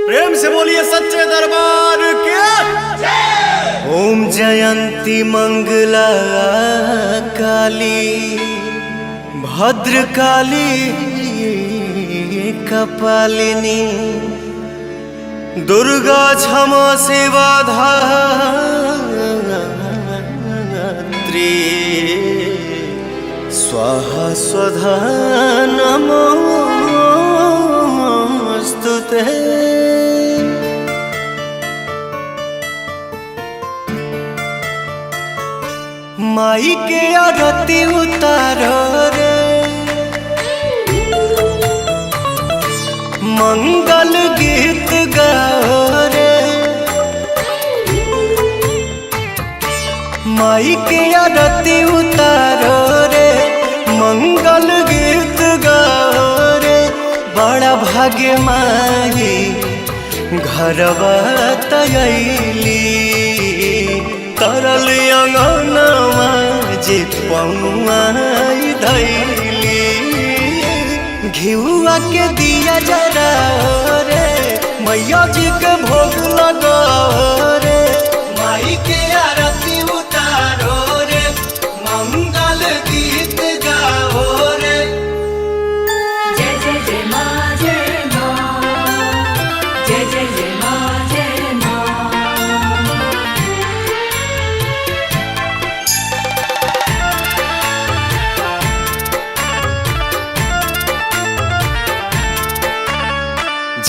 प्रेम से बोलिए सच्चे दरबार के। ओम जयंती मंगला काली भद्र काली कपालिनी दुर्गा क्षमा सेवा धात्री स्वाहा स्वधा नमोस्तुते। माई के आरती उतारो रे मंगल गीत गाओ रे। माई के आरती उतारो रे मंगल गीत गाओ रे। बड़ा भाग्य माई घरवा तयली तरल अंगनवा जे पौआई धैली। घिउआ के दिया जरा रे मैया जी के भोग लगाओ रे। माई के आरती उतारो रे मंगल गीत गाओ रे। जय जय जय माँ जय माँ जय जय जय माँ जय माँ।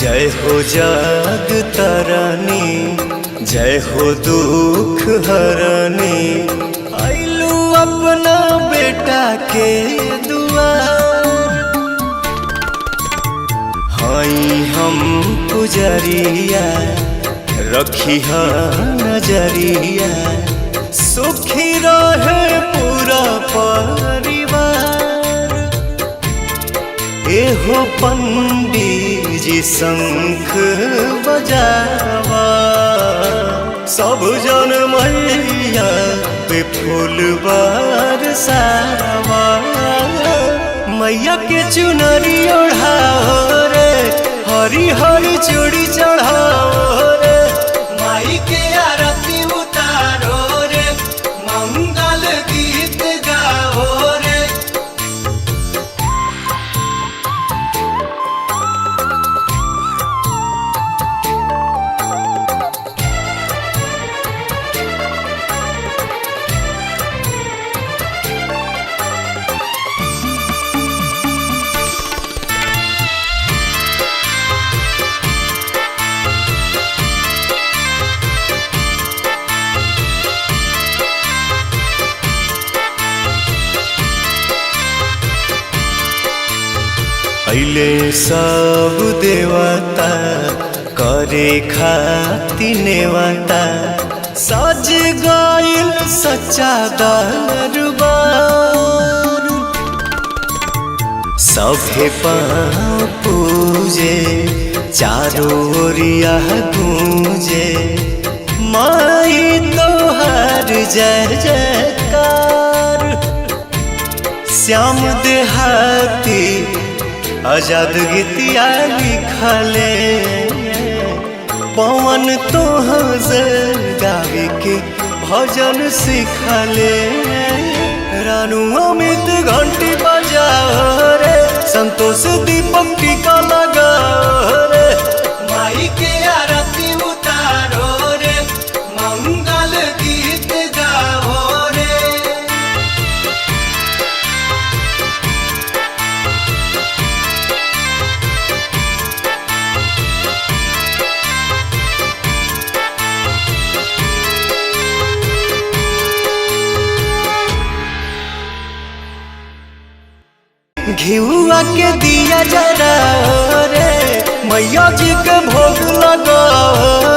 जय हो जग तरनी जय हो दुख हरनी आइलू अपना बेटा के दुआर। हाई हम पुजरिया रखी नजरिया सुखी रहे पूरा परिवार। एहो पंडित जी शंख बजावा सब जन मैया पे फूल बरसावा। मैया के चुनरी ओढ़ाओ रे हरी हरी चूड़ी चढ़ाओ रे। माई के आरती उतारो रे मंगल गीत गाओ रे। पहले सब देवता करे खातिर नेवता सज गइल सच्चा दरबार। सभे पाँव पूजे चारों ओरिया गूंजे माई तोहार जय जयकार। श्याम देहाती आजाद गीतिया लिखले पवन तोहर गावे के भजन सिखले। रानू अमित घंटी बजाओ रे संतोष दीपक टीका लगाओ रे। माई के आरती उतारो रे मंगल गीत गाओ रे। घिउआ के दिया जरा रे मैया जी के भोग लगाओ